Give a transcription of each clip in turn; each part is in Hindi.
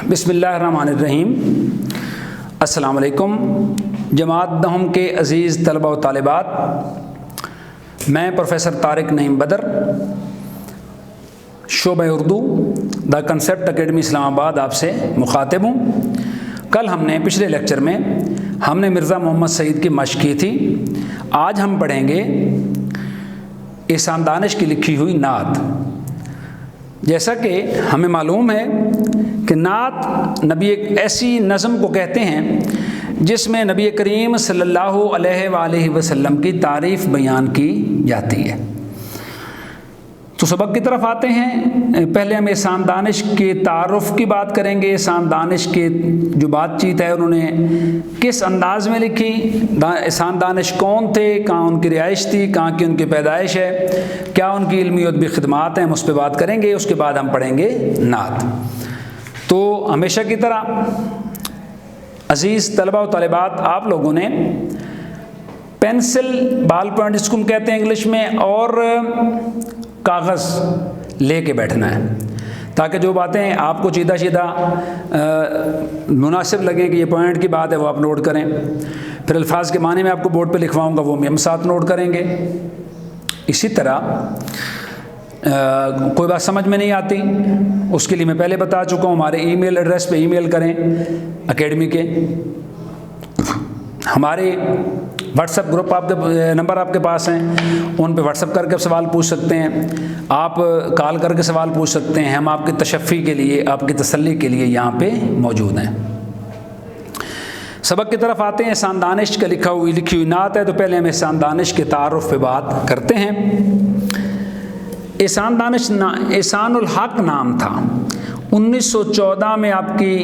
बिस्मिल्लाहिर्रहमानिर्रहीम। अस्सलाम वालेकुम जमात दहम के अज़ीज़ तलबा व तालिबात, मैं प्रोफेसर तारिक नईम बदर, शोबा Urdu the concept academy Islamabad आपसे मुखातिब हूँ। कल हमने पिछले लेक्चर में हमने मिर्ज़ा मोहम्मद सईद की मश्क की थी। आज हम पढ़ेंगे एहसान दानिश की लिखी हुई नात। जैसा कि हमें मालूम है कि नात नबी एक ऐसी नज़म को कहते हैं जिसमें नबी करीम सल्लल्लाहु अलैहि वसल्लम की तारीफ़ बयान की जाती है। तो सबक की तरफ आते हैं। पहले हम एहसान दानिश के तारुफ़ की बात करेंगे। एहसान दानिश के जो बातचीत है उन्होंने किस अंदाज़ में लिखी, एहसान दानिश कौन थे, कहाँ उनकी रिहाइश थी, कहाँ की उनकी पैदाइश है, क्या उनकी इल्मी अदबी खिदमात हैं, हम उस पर बात करेंगे। उसके बाद हम पढ़ेंगे नात। तो हमेशा की तरह अज़ीज़ तलबा व तालिबात, आप लोगों ने पेंसिल, बॉल पॉइंट जिसको हम कहते हैं इंग्लिश में, और कागज़ लेके बैठना है ताकि जो बातें आपको सीधा सीधा मुनासिब लगे कि ये पॉइंट की बात है वो आप नोट करें। फिर अल्फाज के माने में आपको बोर्ड पे लिखवाऊंगा, वो हम साथ नोट करेंगे। इसी तरह कोई बात समझ में नहीं आती, उसके लिए मैं पहले बता चुका हूँ, हमारे ईमेल एड्रेस पे ईमेल करें अकेडमी के। हमारे व्हाट्सएप ग्रुप आपके नंबर आपके पास हैं, उन पे व्हाट्सएप करके सवाल पूछ सकते हैं, आप कॉल करके सवाल पूछ सकते हैं। हम आपकी तशफ़ी के लिए, आपकी तसल्ली के लिए यहाँ पे मौजूद हैं। सबक की तरफ आते हैं। एहसान दानिश का लिखी हुई नात है। तो पहले हम एहसान दानिश के तारुफ़ पे बात करते हैं। एहसान दानिश एहसानुल हक नाम था। 1914 में आपकी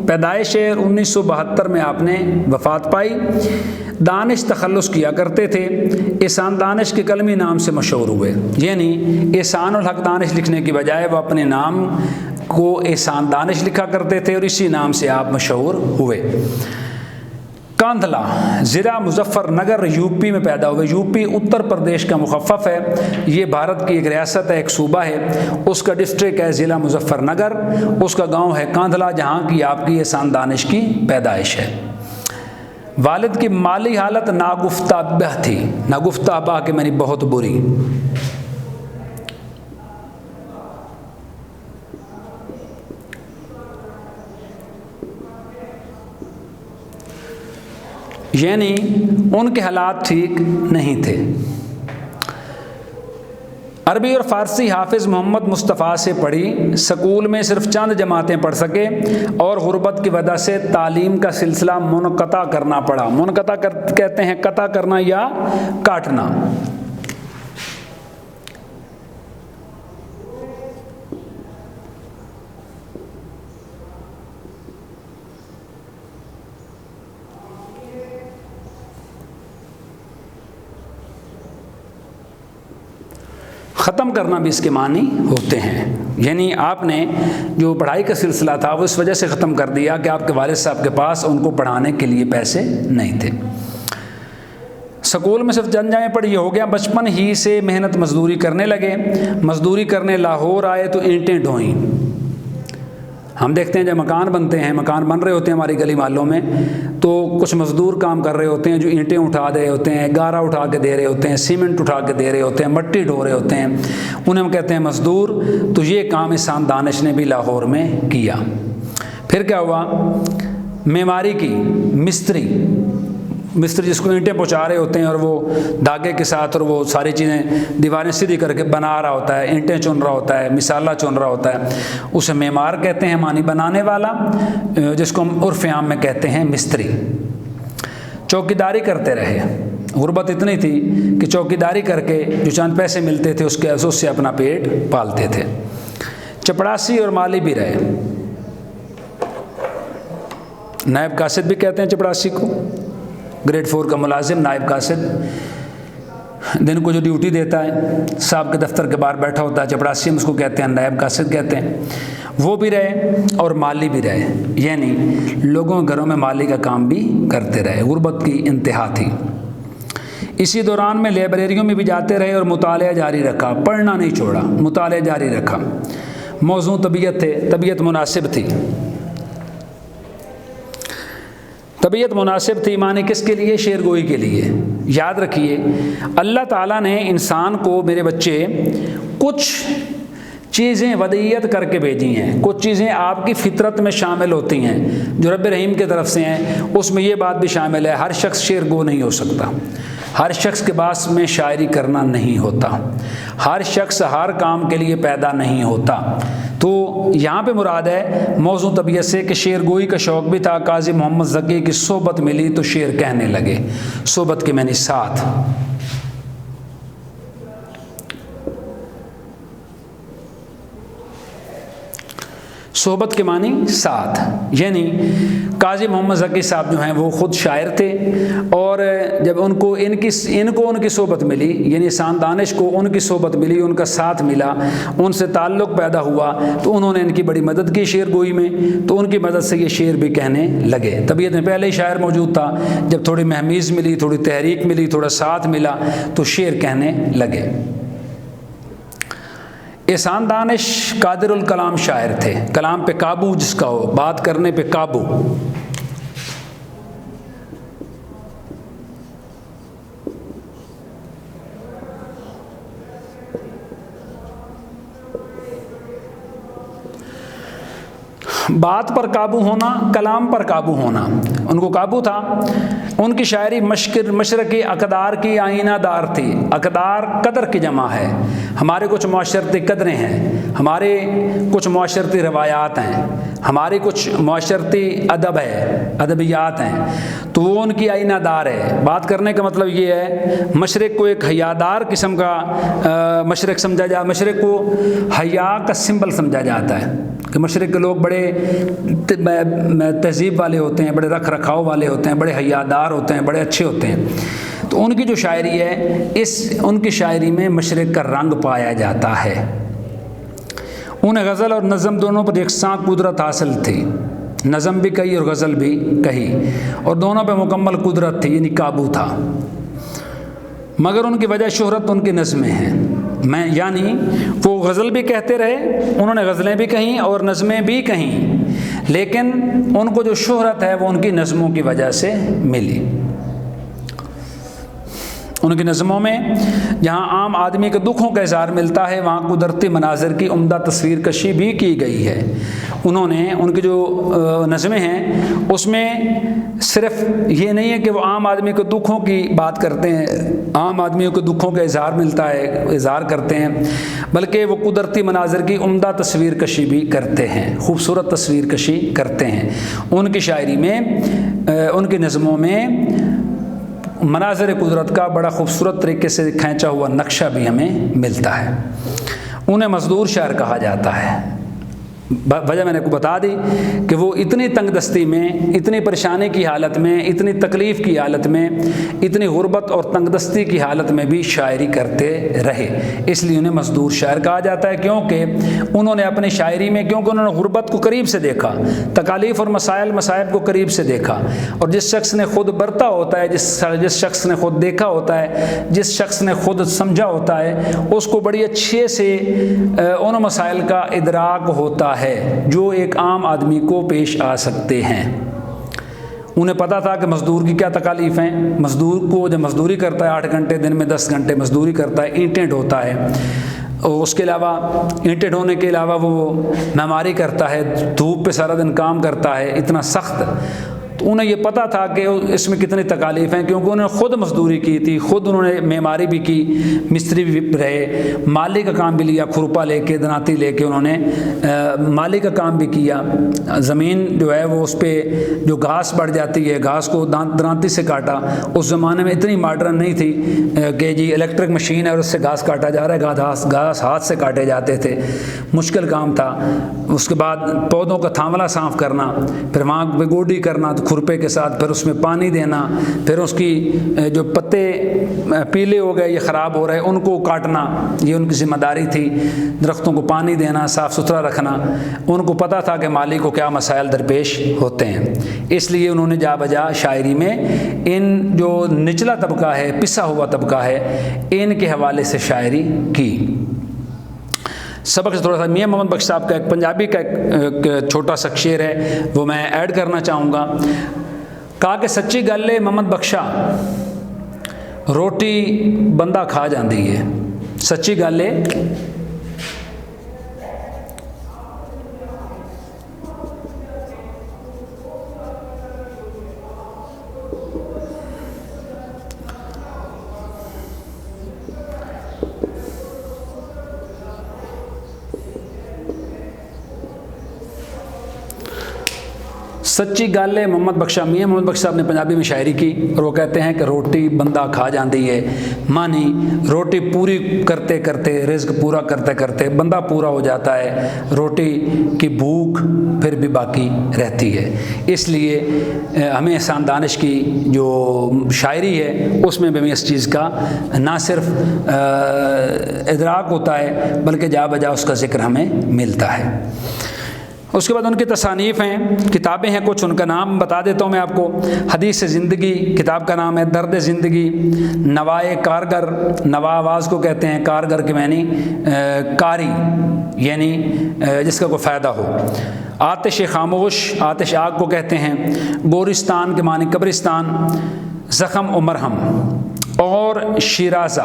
पैदाइश है, 1972 में आपने वफ़ात पाई। दानिश तखल्लुस किया करते थे। एहसान दानिश के कलमी नाम से मशहूर हुए, यानी एहसानुल हक दानिश लिखने की बजाय वो अपने नाम को एहसान दानिश लिखा करते थे और इसी नाम से आप मशहूर हुए। कांधला ज़िला मुजफ्फरनगर यूपी में पैदा हुए। यूपी उत्तर प्रदेश का मुखफ़फ़ है। ये भारत की एक रियासत है, एक सूबा है। उसका डिस्ट्रिक्ट है ज़िला मुजफ्फरनगर। उसका गांव है कांधला, जहां की आपकी एहसान दानिश की पैदाइश है। वालिद की माली हालत नागुफ्ताबह थी। नागुफ्ताबह के मानी बहुत बुरी। यानी उनके हालात ठीक नहीं थे। अरबी और फ़ारसी हाफिज़ मोहम्मद मुस्तफ़ा से पढ़ी। स्कूल में सिर्फ चंद जमातें पढ़ सके और गुर्बत की वजह से तालीम का सिलसिला मुनक़ता करना पड़ा। मुनक़ता कहते हैं कता करना या काटना। ख़त्म करना भी इसके मानी होते हैं। यानी आपने जो पढ़ाई का सिलसिला था वो इस वजह से ख़त्म कर दिया कि आपके वालिद साहब के पास उनको पढ़ाने के लिए पैसे नहीं थे। स्कूल में सिर्फ जंजाएँ पढ़ी, ये हो गया। बचपन ही से मेहनत मजदूरी करने लगे। मजदूरी करने लाहौर आए तो ईंटें ढोईं। हम देखते हैं जब मकान बनते हैं, मकान बन रहे होते हैं हमारी गली मोहल्लों में, तो कुछ मज़दूर काम कर रहे होते हैं जो ईंटें उठा रहे होते हैं, गारा उठा के दे रहे होते हैं, सीमेंट उठा के दे रहे होते हैं, मिट्टी ढो रहे होते हैं, उन्हें हम कहते हैं मज़दूर। तो ये काम एहसान दानिश ने भी लाहौर में किया। फिर क्या हुआ, मेमारी की, मिस्त्री जिसको ईंटें पहुँचा रहे होते हैं और वो धागे के साथ और वो सारी चीज़ें दीवारें सीधी करके बना रहा होता है, ईंटें चुन रहा होता है, मिसाला चुन रहा होता है, उसे मेमार कहते हैं, मानी बनाने वाला, जिसको हम उर्फ़ आम में कहते हैं मिस्त्री। चौकीदारी करते रहे। गुर्बत इतनी थी कि चौकीदारी करके जो चंद पैसे मिलते थे उससे अपना पेट पालते थे। चपड़ासी और माली भी रहे। नायब कासिद भी कहते हैं चपड़ासी को। ग्रेड 4 का मुलाजिम नायब कासिद, दिन को जो ड्यूटी देता है, साहब के दफ्तर के बाहर बैठा होता है, चपड़ासी हम उसको कहते हैं, नायब कासिद कहते हैं। वो भी रहे और माली भी रहे, यानी लोगों के घरों में माली का काम भी करते रहे। गुर्बत की इंतहा थी। इसी दौरान में लाइब्रेरियों में भी जाते रहे और मुतालिया जारी रखा। पढ़ना नहीं छोड़ा, मुतालिया जारी रखा। मौजू तबीयत थे, तबीयत मुनासिब थी। तबीयत मुनासिब थी माने किसके लिए? शेर गोई के लिए। याद रखिए, अल्लाह ताला ने इंसान को, मेरे बच्चे, कुछ चीज़ें वदीयत करके भेजी हैं, कुछ चीज़ें आपकी फितरत में शामिल होती हैं जो रब रहीम की तरफ से हैं। उसमें ये बात भी शामिल है, हर शख्स शेर गो नहीं हो सकता, हर शख्स के पास में शायरी करना नहीं होता, हर शख्स हर काम के लिए पैदा नहीं होता। तो यहाँ पे मुराद है मौजू तबीयत से कि शेर गोई का शौक़ भी था। काजी मोहम्मद ज़की की सोबत मिली तो शेर कहने लगे। सोबत के मैंने साथ, सोहबत के मानी साथ, यानी काजी मोहम्मद ज़की साहब जो हैं वो ख़ुद शायर थे, और जब उनको उनकी सोहबत मिली, यानी इंसान दानिश को उनकी सोहबत मिली, उनका साथ मिला, उनसे ताल्लुक़ पैदा हुआ, तो उन्होंने इनकी बड़ी मदद की शेर गोई में, तो उनकी मदद से ये शेर भी कहने लगे। तबीयत में पहले ही शायर मौजूद था, जब थोड़ी महमीज़ मिली, थोड़ी तहरीक मिली, थोड़ा साथ मिला, तो शेर कहने लगे। एहसान दानिश कादिरुल कलाम शायर थे, कलाम पे काबू जिसका हो, बात करने पे काबू। बात पर काबू होना, कलाम पर काबू होना, उनको काबू था। उनकी शायरी मशरक़ी अक़दार की आईनादार थी। अक़दार कदर की जमा है। हमारे कुछ माशरती कदरें हैं, हमारे कुछ माशरती रवायात हैं, हमारी कुछ माशरती अदब है, अदबियात हैं, तो वो उनकी आईनादार है। बात करने का मतलब ये है, मशरक़ को एक हयादार किस्म का मशरक़ समझा जाए, मशरक़ को हया का सिंबल समझा जाता है कि मशरक़ के लोग बड़े तहज़ीब वाले होते हैं, बड़े रख रखाव वाले होते हैं, बड़े हयादार होते हैं, बड़े अच्छे होते हैं। तो उनकी जो शायरी है, उनकी शायरी में मशरक़ का रंग पाया जाता है। उन्हें गज़ल और नज़म दोनों पर यकसां कुदरत हासिल थी, नज़म भी कही और गज़ल भी कही, और दोनों पे मुकम्मल कुदरत थी, यानी काबू था। मगर उनकी वजह शोहरत उनकी नज़में हैं। यानी वो गज़ल भी कहते रहे, उन्होंने गज़लें भी कहीं और नज़में भी कहीं, लेकिन उनको जो शोहरत है वो उनकी नज़मों की वजह से मिली। उनकी नज़मों में जहाँ आम आदमी के दुखों का इज़हार मिलता है, वहाँ कुदरती मनाज़िर की उम्दा तस्वीर कशी भी की गई है। उन्होंने, उनकी जो नज़में हैं उसमें सिर्फ ये नहीं है कि वो आम आदमी के दुखों की बात करते हैं, आम आदमियों के दुखों का इज़हार मिलता है, इज़हार करते हैं, बल्कि वो कुदरती मनाज़िर की उम्दा तस्वीर कशी भी करते हैं, खूबसूरत तस्वीर कशी करते हैं। उनकी शायरी में, उनकी नज़मों में मनाज़िर कुदरत का बड़ा खूबसूरत तरीके से खींचा हुआ नक्शा भी हमें मिलता है। उन्हें मज़दूर शायर कहा जाता है। वजह मैंने को बता दी कि वो इतनी तंगदस्ती में, इतनी परेशानी की हालत में, इतनी तकलीफ़ की हालत में, इतनी गुर्बत और तंगदस्ती की हालत में भी शायरी करते रहे, इसलिए उन्हें मज़दूर शायर कहा जाता है। क्योंकि उन्होंने अपनी शायरी में, क्योंकि उन्होंने गुर्बत को करीब से देखा, तकालीफ़ और मसाइब को करीब से देखा, और जिस शख्स ने खुद बरता होता है, जिस शख्स ने खुद देखा होता है, जिस शख्स ने खुद समझा होता है, उसको बड़ी अच्छे से उन मसाइल का इदराक होता है जो एक आम आदमी को पेश आ सकते हैं। उन्हें पता था कि मज़दूर की क्या तकालीफ़ हैं। मज़दूर को जब मज़दूरी करता है 8 घंटे दिन में, 10 घंटे मज़दूरी करता है, ईंटें ढोता है, और उसके अलावा ईंटें ढोने के अलावा वो मेमारी करता है, धूप पे सारा दिन काम करता है, इतना सख्त। तो उन्हें ये पता था कि इसमें कितनी तकालीफ़ हैं, क्योंकि उन्होंने ख़ुद मज़दूरी की थी, ख़ुद उन्होंने मेमारी भी की, मिस्त्री भी रहे, माली का काम भी लिया, खुरपा लेके, दनाती लेके उन्होंने माली का काम भी किया। ज़मीन जो है वो उस पर जो घास बढ़ जाती है, घास को दनाती से काटा। उस ज़माने में इतनी मॉडर्न नहीं थी कि जी इलेक्ट्रिक मशीन है और उससे घास काटा जा रहा है, घास हाथ से काटे जाते थे, मुश्किल काम था। उसके बाद पौधों का थांवला साफ़ करना, फिर वहाँ पे गोडी करना खुरपे के साथ, फिर उसमें पानी देना, फिर उसकी जो पत्ते पीले हो गए, ये ख़राब हो रहे, उनको काटना, ये उनकी ज़िम्मेदारी थी। दरख्तों को पानी देना, साफ़ सुथरा रखना। उनको पता था कि माली को क्या मसाइल दरपेश होते हैं, इसलिए उन्होंने जा बजा शायरी में इन जो निचला तबका है, पिसा हुआ तबका है, इनके हवाले से शायरी की। सबक से थोड़ा सा मियां मोहम्मद बख्श साहब का एक पंजाबी का एक छोटा सा शेर है, वो मैं ऐड करना चाहूँगा। कहा कि सच्ची गल है मोहम्मद बख्शा, रोटी बंदा खा जाती है। सच्ची गल है सच्ची गल है मोहम्मद बख्शा, मियाँ मोहम्मद बख्शा साहब ने पंजाबी में शायरी की और वो कहते हैं कि रोटी बंदा खा जाती है, मानी रोटी पूरी करते करते, रिज़्क पूरा करते करते बंदा पूरा हो जाता है, रोटी की भूख फिर भी बाकी रहती है। इसलिए हमें एहसान दानिश की जो शायरी है उसमें भी इस चीज़ का ना सिर्फ इदराक होता है बल्कि जा बजा उसका ज़िक्र हमें मिलता है। उसके बाद उनकी तसानीफ़ हैं, किताबें हैं कुछ, उनका नाम बता देता हूँ मैं आपको। हदीस ज़िंदगी किताब का नाम है, दर्द ज़िंदगी, नवाए कारगर, नवा आवाज़ को कहते हैं, कारगर के मानी कारी यानी जिसका कोई फ़ायदा हो। आतिश खामोश, आतिश आग को कहते हैं। गोरिस्तान के मानी कब्रिस्तान, ज़ख़म व मरहम। और शिराज़ा,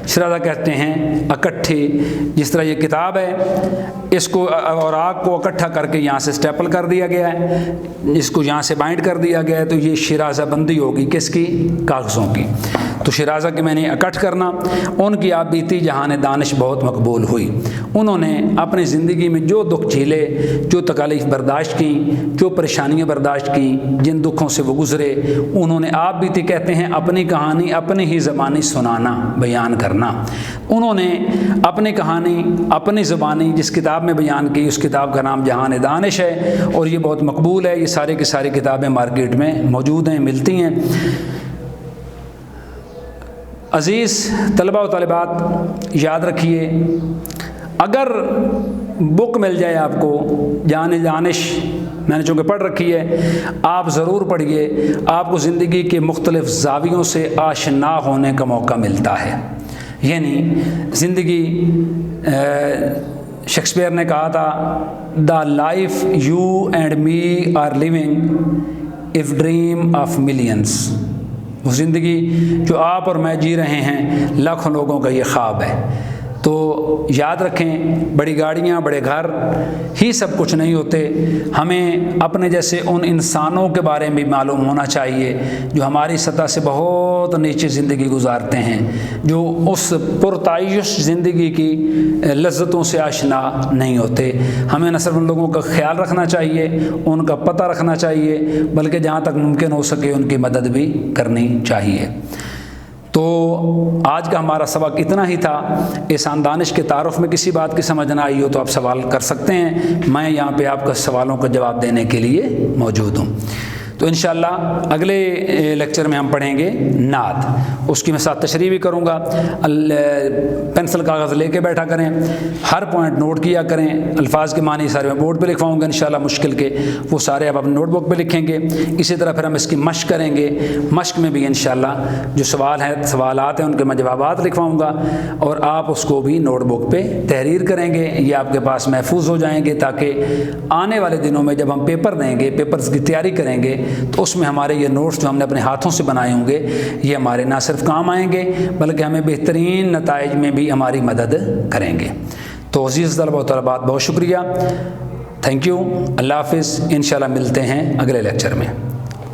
शिराज़ा कहते हैं इकट्ठी। जिस तरह ये किताब है इसको और आग को इकट्ठा करके यहाँ से स्टेपल कर दिया गया है, इसको यहाँ से बाइंड कर दिया गया है, तो ये शिराज़ा बंदी होगी किसकी? कागज़ों की। तो शिराज़ा के मैंने इकट्ठ करना। उनकी आप बीती जहान दानिश बहुत मकबूल हुई। उन्होंने अपनी ज़िंदगी में जो दुख झेले, जो तकालीफ बर्दाश्त की, जो परेशानियाँ बर्दाश्त की, जिन दुखों से वो गुज़रे, उन्होंने आप बीती कहते हैं अपनी कहानी अपनी ही ज़बानी सुनाना, बयान करना। उन्होंने अपनी कहानी अपनी ज़बानी जिस किताब में बयान की, उस किताब का नाम जहान दानिश है और ये बहुत मकबूल है। ये सारी की सारी किताबें मार्केट में मौजूद हैं, मिलती हैं। अज़ीज़ तलबा व तालिबात, याद रखिए अगर बुक मिल जाए आपको जहान दानिश, मैंने चूँकि पढ़ रखी है, आप ज़रूर पढ़िए। आपको ज़िंदगी के मुख्तलिफ़ ज़ावियों से आशना होने का मौका मिलता है। यानी ज़िंदगी, शेक्सपियर ने कहा था, the life you and me are living if dream of millions. वो ज़िंदगी जो आप और मैं जी रहे हैं लाखों लोगों का ये ख्वाब है। तो याद रखें, बड़ी गाड़ियाँ, बड़े घर ही सब कुछ नहीं होते। हमें अपने जैसे उन इंसानों के बारे में मालूम होना चाहिए जो हमारी सतह से बहुत नीचे ज़िंदगी गुजारते हैं, जो उस पुरतायुश ज़िंदगी की लज्जतों से आशना नहीं होते। हमें न सिर्फ उन लोगों का ख्याल रखना चाहिए, उनका पता रखना चाहिए, बल्कि जहाँ तक मुमकिन हो सके उनकी मदद भी करनी चाहिए। तो आज का हमारा सबक इतना ही था। एहसान दानिश के तारुफ में किसी बात की समझ ना आई हो तो आप सवाल कर सकते हैं, मैं यहाँ पे आपका सवालों का जवाब देने के लिए मौजूद हूँ। तो इंशाअल्लाह अगले लेक्चर में हम पढ़ेंगे नात, उसकी मैं साथ तशरीह भी करूँगा। पेंसिल कागज़ लेके बैठा करें, हर पॉइंट नोट किया करें। अल्फाज के मानी सारे मैं बोर्ड पे लिखवाऊँगा इंशाअल्लाह, मुश्किल के वो सारे आप अपने नोटबुक पे लिखेंगे। इसी तरह फिर हम इसकी मश्क करेंगे। मश्क में भी इंशाअल्लाह जो सवालात हैं उनके मैं जवाबात लिखवाऊँगा और आप उसको भी नोटबुक पे तहरीर करेंगे। ये आपके पास महफूज हो जाएंगे ताकि आने वाले दिनों में जब हम पेपर देंगे, पेपर्स की तैयारी करेंगे, तो उसमें हमारे ये नोट्स जो हमने अपने हाथों से बनाए होंगे ये हमारे ना सिर्फ काम आएंगे बल्कि हमें बेहतरीन नताइज में भी हमारी मदद करेंगे। तो अज़ीज़ तलबा व तलबात, बहुत शुक्रिया, थैंक यू, अल्लाह हाफ़िज़। इंशाअल्लाह मिलते हैं अगले लेक्चर में।